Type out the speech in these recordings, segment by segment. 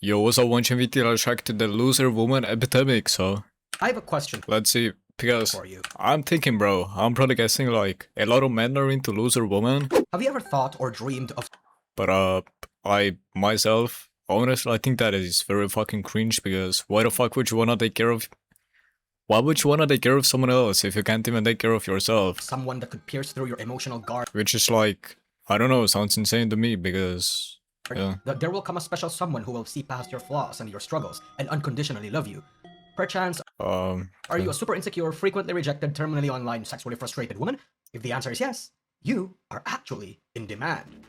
You also want to attract to the Loser Women Epidemic, so I have a question let's see, because for you. I'm thinking, bro, I'm probably guessing like a lot of men are into loser women, Have you ever thought or dreamed of but I myself, honestly, I think that is very fucking cringe, because why the fuck would you wanna take care of, why would you wanna take care of someone else if you can't even take care of yourself? someone that could pierce through your emotional guard? Which is like, I don't know, sounds insane to me, because yeah. That there will come a special someone who will see past your flaws and your struggles and unconditionally love you. Perchance, are you a super insecure, frequently rejected, terminally online, sexually frustrated woman? If the answer is yes, you are actually in demand.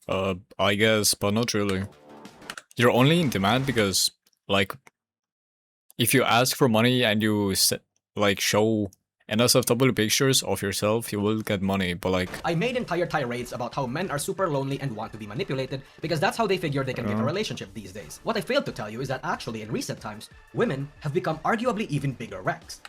I guess, but not really. You're only in demand because, like, if you ask for money and you like show NSFW pictures of yourself, you will get money, but like... I made entire tirades about how men are super lonely and want to be manipulated because that's how they figure they can get a relationship these days. What I failed to tell you is that actually in recent times, women have become arguably even bigger wrecks.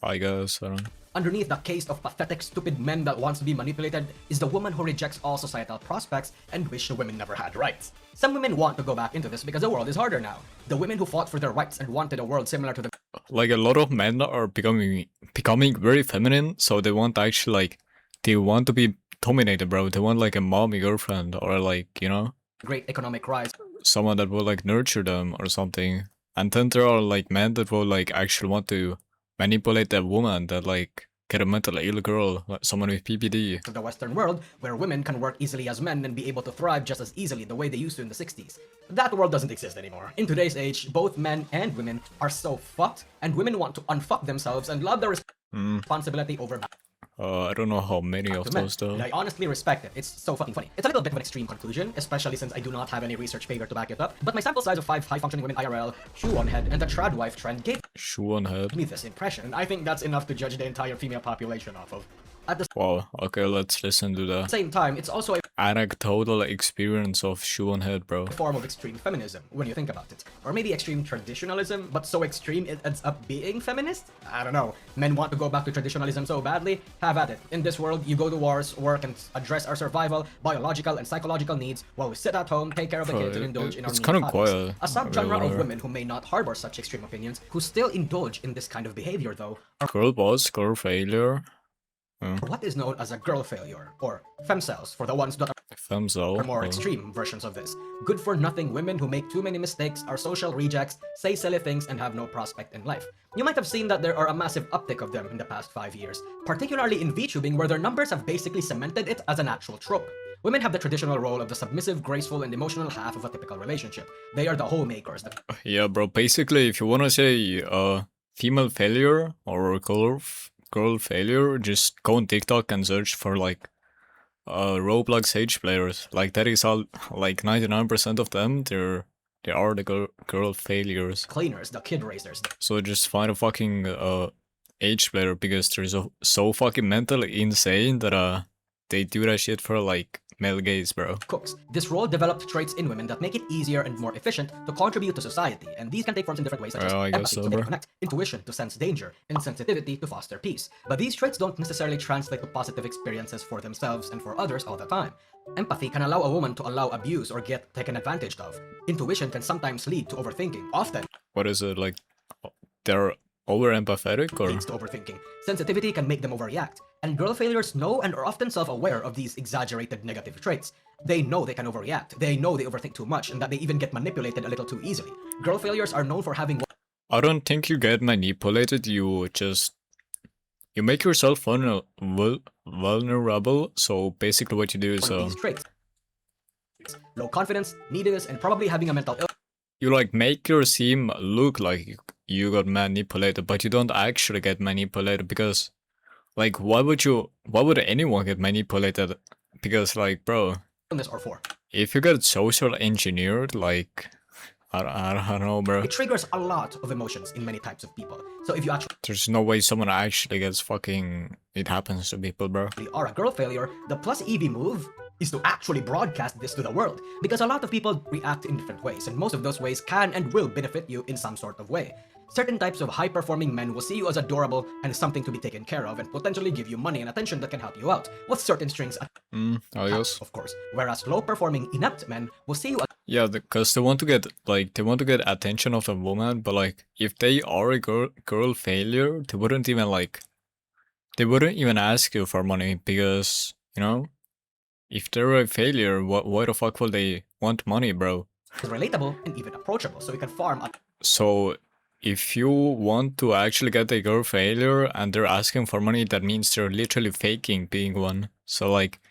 I guess, I don't know. Underneath the case of pathetic, stupid men that wants to be manipulated is the woman who rejects all societal prospects and wish the women never had rights. Some women want to go back into this because the world is harder now. The women who fought for their rights and wanted a world similar to the... Like, a lot of men are becoming very feminine, so they want actually, like, they want to be dominated, bro. They want, like, a mommy girlfriend, or, like, you know? Great economic rise. Someone that will, like, nurture them or something. And then there are, like, men that will, like, actually want to manipulate that woman, that, like, get a mentally ill girl, like someone with PPD. To the Western world, where women can work easily as men and be able to thrive just as easily the way they used to in the 60s. That world doesn't exist anymore. In today's age, both men and women are so fucked, and women want to unfuck themselves and love their responsibility over... I don't know how many of those though. I honestly respect it. It's so fucking funny. It's a little bit of an extreme conclusion, especially since I do not have any research paper to back it up. But my sample size of 5 high-functioning women IRL, shoe on head, and the trad wife trend gave shoe on head me this impression, and I think that's enough to judge the entire female population off of. At the wow, okay, let's listen to the same time, it's also a anecdotal experience of shoe on head, bro. form of extreme feminism, when you think about it. Or maybe extreme traditionalism, but so extreme it ends up being feminist? I don't know. Men want to go back to traditionalism so badly? Have at it. In this world, you go to wars, work, and address our survival, biological, and psychological needs, while we sit at home, take care of the kids, and indulge in our it's kind of quiet. A subgenre of women who may not harbor such extreme opinions, who still indulge in this kind of behavior, though, are girl boss, girl failure. what is known as a girl failure, or femcels for the ones that are more extreme versions of this. Good for nothing women who make too many mistakes, are social rejects, say silly things, and have no prospect in life. You might have seen that there are a massive uptick of them in the past 5 years, particularly in VTubing, where their numbers have basically cemented it as an actual trope. Women have the traditional role of the submissive, graceful, and emotional half of a typical relationship. They are the homemakers. Yeah, bro, basically, if you wanna say female failure or girl failure, just go on TikTok and search for like Roblox Age players. Like that is all, like 99% of them, they are the girl failures. Cleaners, the kid raisers. So just find a fucking Age player, because they're so fucking mentally insane that they do that shit for like male gaze, bro. Cooks. This role developed traits in women that make it easier and more efficient to contribute to society, and these can take forms in different ways, such as empathy to connect, intuition to sense danger, and sensitivity to foster peace. But these traits don't necessarily translate to positive experiences for themselves and for others all the time. Empathy can allow a woman to allow abuse or get taken advantage of. Intuition can sometimes lead to overthinking. Often, what is it, like they're over-empathetic or? Leads to overthinking. Sensitivity can make them overreact. And girl failures know and are often self-aware of these exaggerated negative traits. They know they can overreact. They know they overthink too much and that they even get manipulated a little too easily. Girl failures are known for having... I don't think you get manipulated, you make yourself vulnerable, so basically what you do is... these traits. Low confidence, neediness, and probably having a mental illness. You like make your seem look like you got manipulated, but you don't actually get manipulated, because like why would anyone get manipulated? Because like, bro, or 4. If you get social engineered, like I don't know, bro. It triggers a lot of emotions in many types of people. So if you actually... There's no way someone actually gets fucking... It happens to people, bro. ...are a girl failure, the plus EV move is to actually broadcast this to the world. Because a lot of people react in different ways, and most of those ways can and will benefit you in some sort of way. Certain types of high-performing men will see you as adorable and something to be taken care of, and potentially give you money and attention that can help you out, with certain strings I guess. of course. Whereas low-performing inept men will see you as Yeah, because they want to get attention of a woman, but like if they are a girl failure, they wouldn't even ask you for money because, you know, if they're a failure, why the fuck will they want money, bro? Relatable and even approachable, so you can farm. So if you want to actually get a girl failure and they're asking for money, that means they're literally faking being one. So like,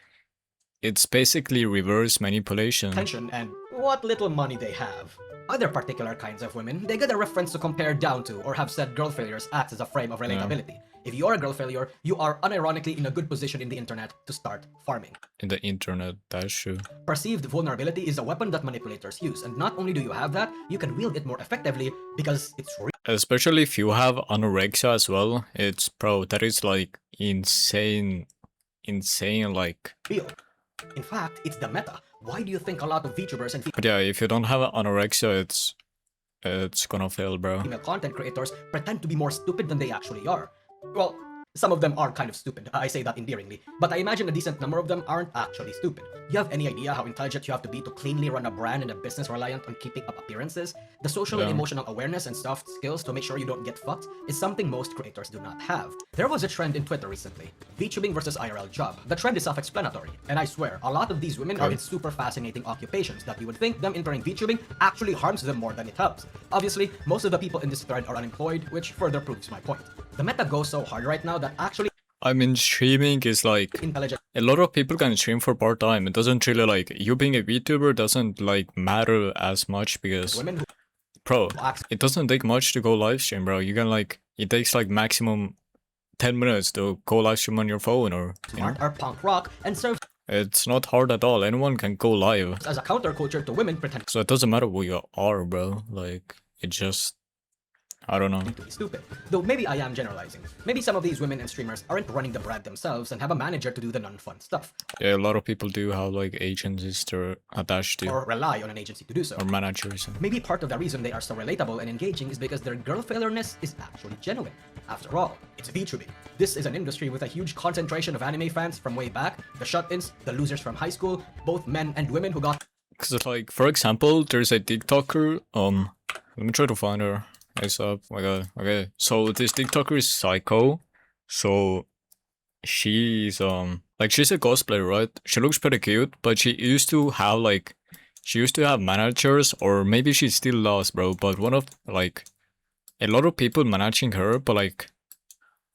it's basically reverse manipulation. Attention and what little money they have. Other particular kinds of women, they get a reference to compare down to or have said girl failures acts as a frame of relatability. If you're a girl failure, you are unironically in a good position in the internet to start farming. In the internet, that's true. Perceived vulnerability is a weapon that manipulators use, and not only do you have that, you can wield it more effectively because it's real. Especially if you have anorexia as well, it's bro, that is like insane like. Real. In fact, it's the meta. Why do you think a lot of VTubers and But yeah, if you don't have anorexia, it's gonna fail, bro. female content creators pretend to be more stupid than they actually are? Well, some of them are kind of stupid. I say that endearingly, but I imagine a decent number of them aren't actually stupid. You have any idea how intelligent you have to be to cleanly run a brand and a business reliant on keeping up appearances? The social and emotional awareness and soft skills to make sure you don't get fucked is something most creators do not have. There was a trend in Twitter recently, VTubing versus IRL job. The trend is self-explanatory, and I swear, a lot of these women are in super fascinating occupations that you would think them entering VTubing actually harms them more than it helps. Obviously, most of the people in this thread are unemployed, which further proves my point. The meta goes so hard right now that actually I mean, streaming is like, intelligent. A lot of people can stream for part-time. It doesn't really like, you being a VTuber doesn't like matter as much because, Women who bro, it doesn't take much to go live stream, bro. You can like, it takes like maximum 10 minutes to go live stream on your phone or, you know? are punk rock and serve It's not hard at all. Anyone can go live. as a counterculture to women pretending So it doesn't matter who you are, bro. Like, it just, I don't know. to be stupid. Though maybe I am generalizing. Maybe some of these women and streamers aren't running the brand themselves and have a manager to do the non-fun stuff. Yeah, a lot of people do have like agencies they're attached to. Or rely on an agency to do so. Or managers. Maybe part of the reason they are so relatable and engaging is because their girl failure-ness is actually genuine. After all, it's VTubing. This is an industry with a huge concentration of anime fans from way back, the shut-ins, the losers from high school, both men and women who got... Cause like, for example, there's a TikToker, let me try to find her. It's up, oh my god, okay. So this TikToker is Psycho, so she's, like she's a cosplayer, right? She looks pretty cute, but she used to have managers, or maybe she still does, bro, but one of, like, a lot of people managing her, but like,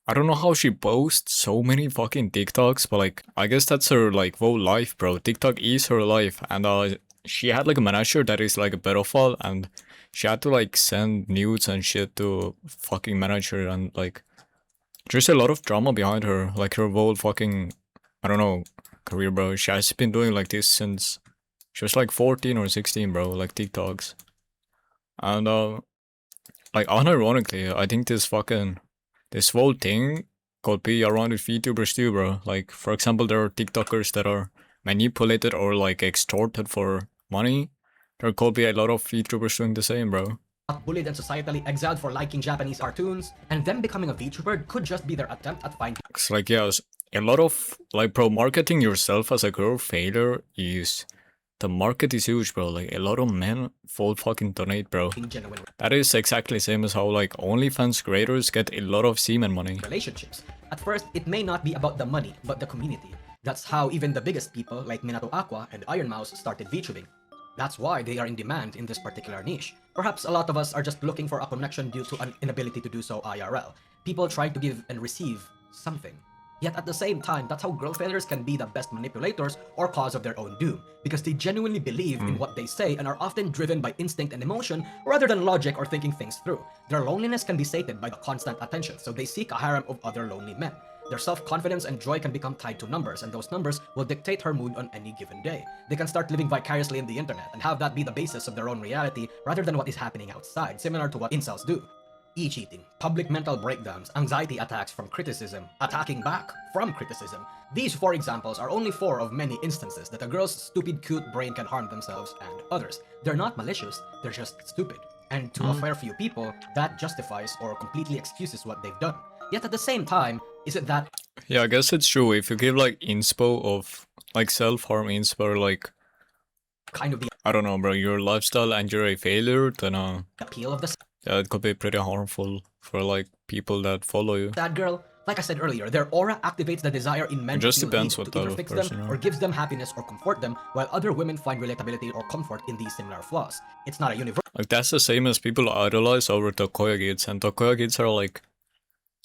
I don't know how she posts so many fucking TikToks, but like, I guess that's her like whole life, bro. TikTok is her life, and she had like a manager that is like a pedophile, and she had to like send nudes and shit to fucking manager, and like, there's a lot of drama behind her, like her whole fucking, I don't know, career, bro. She has been doing like this since she was like 14 or 16, bro, like TikToks. And like, unironically, I think this whole thing could be around with VTubers too, bro. Like, for example, there are TikTokers that are manipulated or like extorted for money. There could be a lot of VTubers doing the same, bro. bullied and societally exiled for liking Japanese cartoons, and them becoming a VTuber could just be their attempt at finding... It's like, yeah, a lot of, like, bro, marketing yourself as a girl failure is... The market is huge, bro. Like, a lot of men full fucking donate, bro. genuine That is exactly the same as how, like, OnlyFans creators get a lot of semen money. relationships. At first, it may not be about the money, but the community. That's how even the biggest people like Minato Aqua and Iron Mouse started VTubing. That's why they are in demand in this particular niche. Perhaps a lot of us are just looking for a connection due to an inability to do so IRL. People trying to give and receive something. Yet at the same time, that's how girl failures can be the best manipulators or cause of their own doom, because they genuinely believe in what they say and are often driven by instinct and emotion rather than logic or thinking things through. Their loneliness can be sated by the constant attention, so they seek a harem of other lonely men. Their self-confidence and joy can become tied to numbers, and those numbers will dictate her mood on any given day. They can start living vicariously in the internet and have that be the basis of their own reality rather than what is happening outside, similar to what incels do. E-cheating, public mental breakdowns, anxiety attacks from criticism, attacking back from criticism. These 4 examples are only 4 of many instances that a girl's stupid cute brain can harm themselves and others. They're not malicious, they're just stupid. And to a fair few people, that justifies or completely excuses what they've done. Yet at the same time, is it that... Yeah, I guess it's true. If you give like inspo of like self-harm inspo, like kind of the... I don't know, bro, your lifestyle and you're a failure, then appeal of the yeah, it could be pretty harmful for like people that follow you. sad girl. Like I said earlier, their aura activates the desire in men It just to feel depends needed, what to either type of fix person them you or are. gives them happiness or comfort them, while other women find relatability or comfort in these similar flaws. It's not a universal. Like that's the same as people idolize over Tokoya kids, and Tokoya kids are like,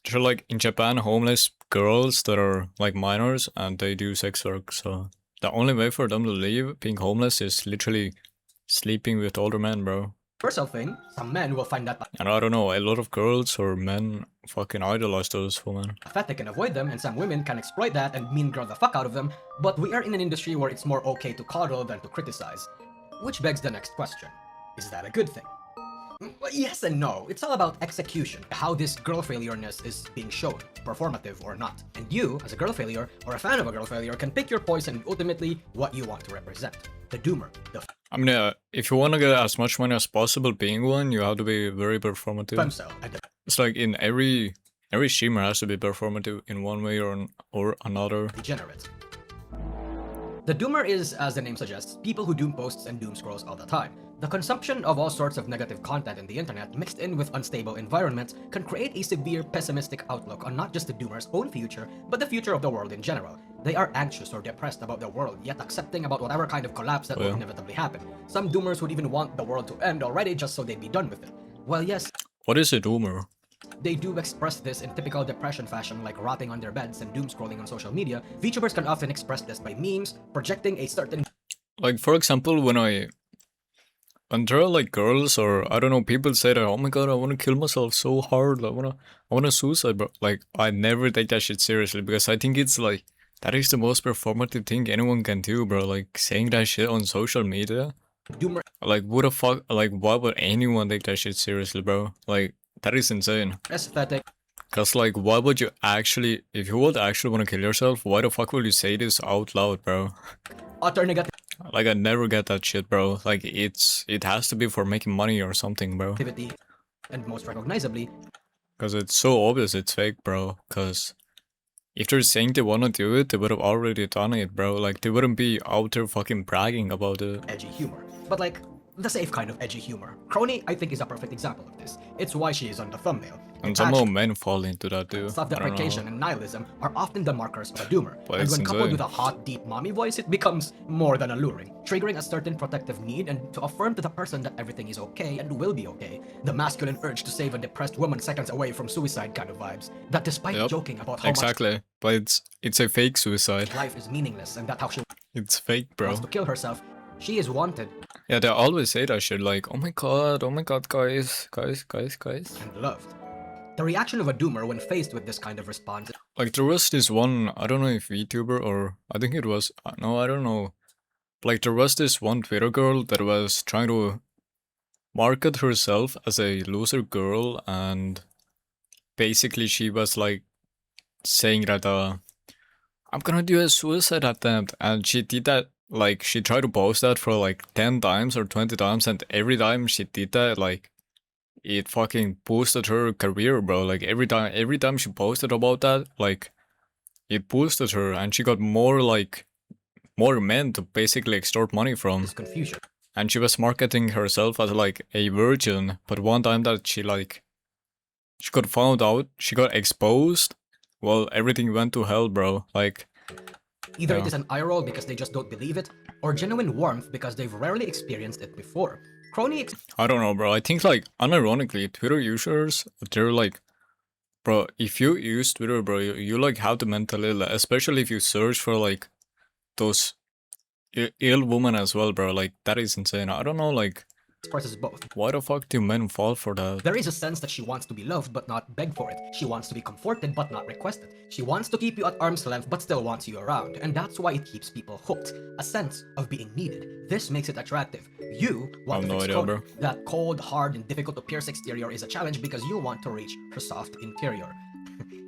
they're like in Japan homeless girls that are like minors and they do sex work. So the only way for them to leave being homeless is literally sleeping with older men, bro. Thing. Some men will find that And I don't know, a lot of girls or men fucking idolize those women. pathetic and avoid them, and some women can exploit that and mean girl the fuck out of them. But we are in an industry where it's more okay to coddle than to criticize. Which begs the next question. Is that a good thing? Yes and no. It's all about execution, how this girl failureness is being shown, performative or not. And you, as a girl failure or a fan of a girl failure, can pick your poison and ultimately what you want to represent. The doomer. I mean, yeah, if you want to get as much money as possible being one, you have to be very performative. Femcel. It's like in every streamer has to be performative in one way or another. Degenerate. The doomer is, as the name suggests, people who doom posts and doom scrolls all the time. The consumption of all sorts of negative content in the internet mixed in with unstable environments can create a severe pessimistic outlook on not just the doomer's own future, but the future of the world in general. They are anxious or depressed about the world, yet accepting about whatever kind of collapse that will inevitably happen. Some doomers would even want the world to end already just so they'd be done with it. Well, yes. What is a doomer? They do express this in typical depression fashion, like rotting on their beds and doom scrolling on social media. VTubers can often express this by memes, projecting a certain... Like, for example, when there are like girls or I don't know, people say that, oh my god, I want to kill myself so hard, I want to suicide, bro. Like, I never take that shit seriously because I think it's like, that is the most performative thing anyone can do, bro. Like, saying that shit on social media. Doomer. Like, what the fuck, like, why would anyone take that shit seriously, bro? Like, that is insane. Aesthetic. Cause like, why would you actually, if you would actually want to kill yourself, why the fuck would you say this out loud, bro? Utter negative. Like, I never get that shit, bro. Like, it has to be for making money or something, bro. And most recognizably, cause it's so obvious it's fake, bro. Cause if they're saying they wanna do it, they would have already done it, bro. Like, they wouldn't be out there fucking bragging about it. Edgy humor. But like, the safe kind of edgy humor. Crony, I think, is a perfect example of this. It's why she is on the thumbnail. And somehow men fall into that too. Self-deprecation and nihilism are often the markers of a doomer. But and when insane. coupled with a hot, deep mommy voice, it becomes more than alluring, triggering a certain protective need and to affirm to the person that everything is okay and will be okay. The masculine urge to save a depressed woman seconds away from suicide kind of vibes. That despite joking about how much... But it's a fake suicide. Life is meaningless and that how she It's fake, bro. wants to kill herself, she is wanted. Yeah, they always say that shit like, oh my god, guys. And loved. The reaction of a doomer when faced with this kind of response. Like, there was this one, I don't know if VTuber or, I think it was, no, I don't know. Like, there was this one Twitter girl that was trying to market herself as a loser girl, and basically she was like saying that, I'm gonna do a suicide attempt, and she did that, like, she tried to post that for like 10 times or 20 times, and every time she did that, like, it fucking boosted her career, bro. Like, every time she posted about that, like, it boosted her, and she got more men to basically extort money from. Confusion. And she was marketing herself as like a virgin, but one time that she got found out, she got exposed, well, everything went to hell, bro. Like, either it is an eye roll because they just don't believe it, or genuine warmth because they've rarely experienced it before. Crony I don't know, bro. I think, like, unironically, Twitter users, they're like, bro, if you use Twitter, bro, you like have the mental ill, especially if you search for like those ill women as well, bro. Like, that is insane. I don't know, like, expresses both. Why the fuck do men fall for that? There is a sense that she wants to be loved but not beg for it. She wants to be comforted but not requested. She wants to keep you at arm's length but still wants you around. And that's why it keeps people hooked. A sense of being needed. This makes it attractive. You want to fix Crony. That cold, hard, and difficult to pierce exterior is a challenge because you want to reach her soft interior.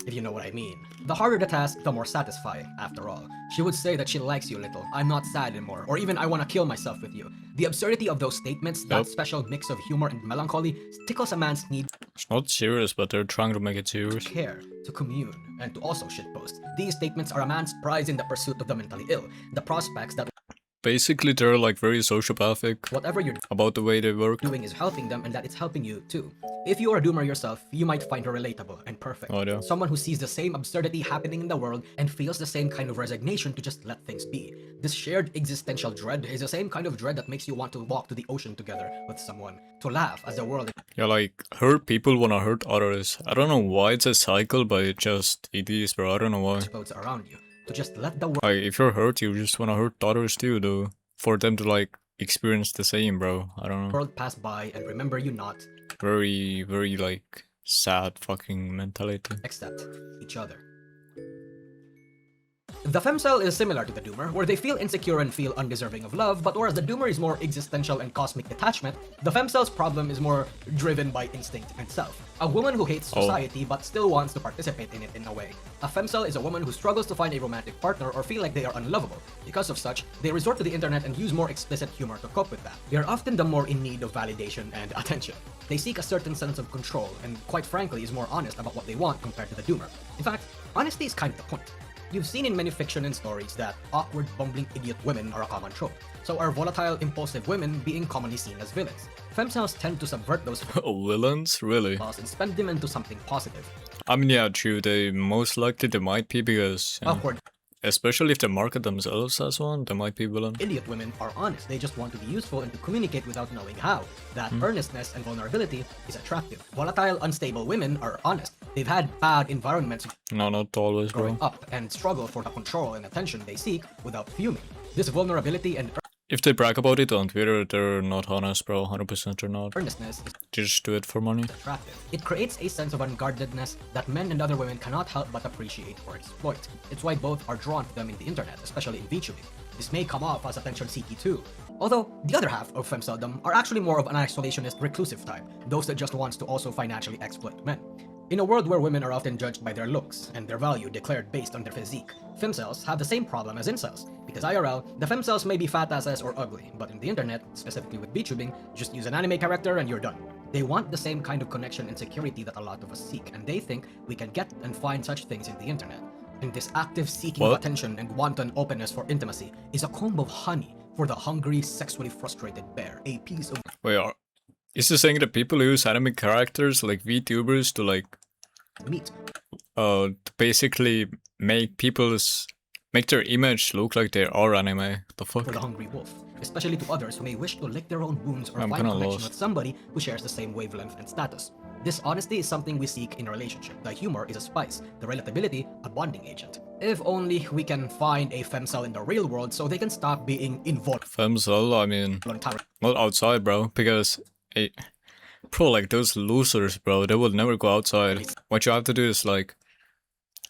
If you know what I mean. The harder the task, the more satisfying, after all. She would say that she likes you a little, I'm not sad anymore, or even I want to kill myself with you. The absurdity of those statements, that special mix of humor and melancholy, tickles a man's need. It's not serious, but they're trying to make it serious. To care, to commune, and to also shitpost. These statements are a man's prize in the pursuit of the mentally ill. The prospects that... basically they're like very sociopathic whatever you're about the way they work. doing is helping them and that it's helping you too. If you are a doomer yourself, you might find her relatable and perfect. Oh, yeah. Someone who sees the same absurdity happening in the world and feels the same kind of resignation to just let things be. This shared existential dread is the same kind of dread that makes you want to walk to the ocean together with someone, to laugh as the world Yeah, like, hurt people wanna hurt others. I don't know why it's a cycle, but it is, bro. I don't know why. explodes around you. To just let the world Like, if you're hurt, you just wanna hurt others too, though. For them to, like, experience the same, bro. I don't know. pass by and remember you not, Very, very, like, sad fucking mentality. accept each other. The femcel is similar to the doomer, where they feel insecure and feel undeserving of love, but whereas the doomer is more existential and cosmic detachment, the femcel's problem is more driven by instinct and self. A woman who hates society but still wants to participate in it in a way. A femcel is a woman who struggles to find a romantic partner or feel like they are unlovable. Because of such, they resort to the internet and use more explicit humor to cope with that. They are often the more in need of validation and attention. They seek a certain sense of control and, quite frankly, is more honest about what they want compared to the doomer. In fact, honesty is kind of the point. You've seen in many fiction and stories that awkward, bumbling idiot women are a common trope. So are volatile, impulsive women being commonly seen as villains. Femcels tend to subvert those Villains? Really? flaws and spend them into something positive. I mean, yeah, true. They most likely they might be because, Awkward, especially if they market themselves as one, they might be villain. idiot women are honest. They just want to be useful and to communicate without knowing how. That earnestness and vulnerability is attractive. Volatile, unstable women are honest. They've had bad environments No, not always, growing bro. up and struggle for the control and attention they seek without fuming. This vulnerability and If they brag about it on Twitter, they're not honest, bro. 100% they're not. earnestness is Just do it for money. attractive. It creates a sense of unguardedness that men and other women cannot help but appreciate or exploit. It's why both are drawn to them in the internet, especially in vtubing. This may come off as attention-seeky too. Although, the other half of femceldom are actually more of an isolationist, reclusive type, those that just wants to also financially exploit men. In a world where women are often judged by their looks and their value declared based on their physique, femcels have the same problem as incels. Because IRL, the femcels may be fat asses or ugly, but in the internet, specifically with vtubing, just use an anime character and you're done. They want the same kind of connection and security that a lot of us seek, and they think we can get and find such things in the internet. And this active seeking of What? attention and wanton openness for intimacy is a comb of honey for the hungry, sexually frustrated bear, a piece of Wait, is this saying that people use anime characters like VTubers to like, meat. to basically make their image look like they are anime? The fuck? For the hungry wolf, especially to others who may wish to lick their own wounds or I'm find a kinda connection lost. with somebody who shares the same wavelength and status. This honesty is something we seek in a relationship. The humor is a spice, the relatability a bonding agent. If only we can find a femcel in the real world so they can stop being Femcel, I mean, not outside, bro, because, bro, like those losers, bro, they will never go outside. What you have to do is like,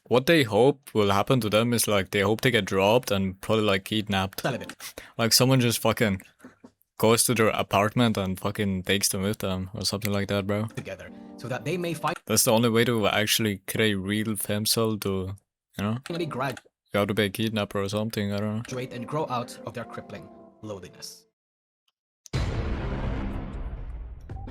what they hope will happen to them is like, they hope they get dropped and probably like kidnapped. celibate. Like someone just fucking goes to their apartment and fucking takes them with them or something like that, bro. Together, so that they may That's the only way to actually create real femcel to, you know? finally graduate You have to be a kidnapper or something, I don't know. and grow out of their crippling loneliness.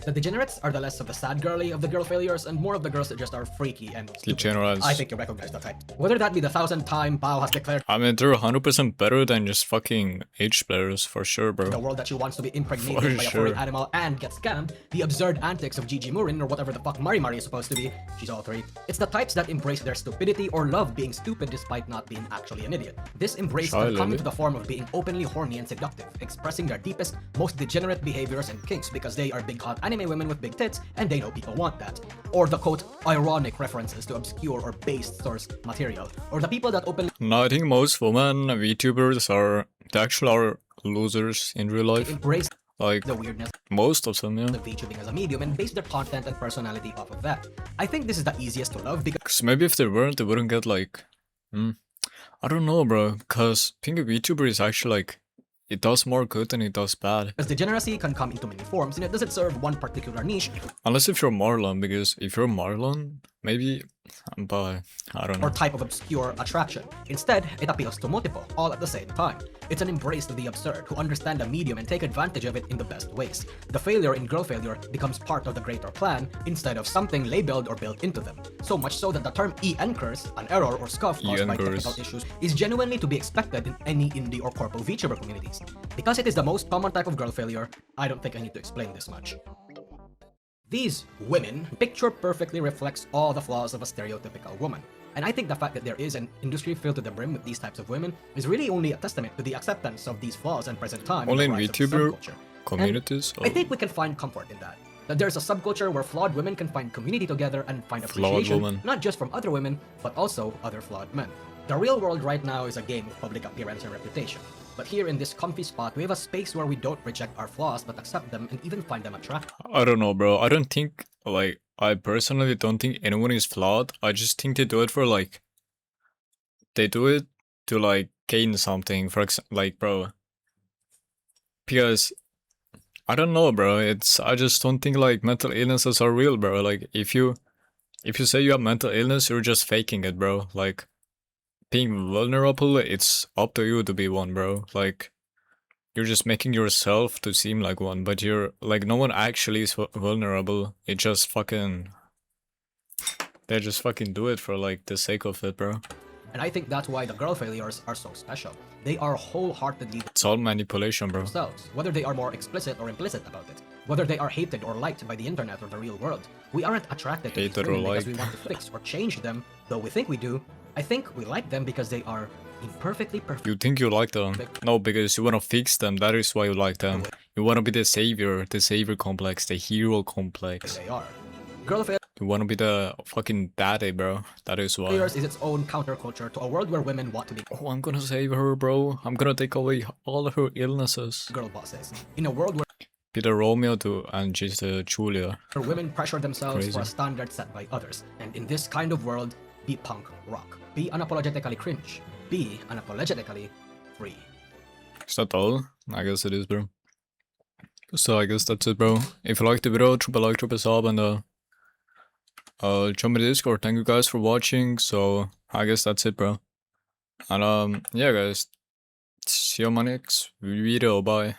The degenerates are the less of the sad girly of the girl failures and more of the girls that just are freaky and stupid. Degenerates. I think you recognize that type. Whether that be the 1,000th time Bao has declared I mean, they're 100% better than just fucking H players, for sure, the bro. world that she wants to be impregnated For by a furry sure. animal and get scammed, the absurd antics of Gigi Murin or whatever the fuck Mari Mari is supposed to be, she's all three. It's the types that embrace their stupidity or love being stupid despite not being actually an idiot. This embrace Shy can come Lily. into the form of being openly horny and seductive, expressing their deepest, most degenerate behaviors and kinks because they are big hot anime women with big tits and they know people want that. Or the quote, ironic references to obscure or based source material. Or the people that openly No, I think most women VTubers they actually are losers in real life. embrace Like, the weirdness most of them, yeah. of VTubing as a medium and base their content and personality off of that. I think this is the easiest to love because Cause maybe if they weren't, they wouldn't get like, I don't know, bro. Cause being a VTuber is actually like, it does more good than it does bad. degeneracy can come into many forms and it doesn't serve one particular niche. Unless if you're Marlon, because if you're Marlon, maybe But I don't know. Or type of obscure attraction. Instead, it appeals to multiple, all at the same time. It's an embrace of the absurd, who understand the medium and take advantage of it in the best ways. The failure in girl failure becomes part of the greater plan, instead of something labeled or built into them. So much so that the term EN curse, an error or scuff caused by technical issues, is genuinely to be expected in any indie or corpo VTuber communities. Because it is the most common type of girl failure, I don't think I need to explain this much. These women picture perfectly reflects all the flaws of a stereotypical woman. And I think the fact that there is an industry filled to the brim with these types of women is really only a testament to the acceptance of these flaws in present time. Only in VTuber communities? I think we can find comfort in that. That there's a subculture where flawed women can find community together and find appreciation, not just from other women, but also other flawed men. The real world right now is a game of public appearance and reputation. But here in this comfy spot, we have a space where we don't reject our flaws, but accept them and even find them attractive. I don't know, bro. I don't think, like, I personally don't think anyone is flawed. I just think they do it for, like, they do it to, like, gain something. For example, like, bro, because, I don't know, bro. I just don't think, like, mental illnesses are real, bro. Like, if you say you have mental illness, you're just faking it, bro. Like, being vulnerable, it's up to you to be one, bro. Like, you're just making yourself to seem like one, but you're, like, no one actually is vulnerable. It just fucking, they just fucking do it for, like, the sake of it, bro. And I think that's why the girl failures are so special. They are wholeheartedly it's all manipulation, bro. Themselves, whether they are more explicit or implicit about it, whether they are hated or liked by the internet or the real world. We aren't attracted to these women because we want to fix or change them, though we think we do. I think we like them because they are imperfectly perfect. You think you like them? No, because you want to fix them. That is why you like them. You want to be the savior complex, the hero complex. They are. Girl failure. You want to be the fucking daddy, bro. That is why. Failures is its own counterculture to a world where women want to be. Oh, I'm gonna save her, bro. I'm gonna take away all of her illnesses. Girl bosses. In a world where be the Romeo and she's the Julia. Where women pressure themselves for a standard set by others. And in this kind of world, be punk rock. Be unapologetically cringe. Be unapologetically free. Is that all? I guess it is, bro. So I guess that's it, bro. If you liked the video, drop a like, drop a sub, and jump in the Discord. Thank you guys for watching. So I guess that's it, bro. And yeah, guys. See you on my next video. Bye.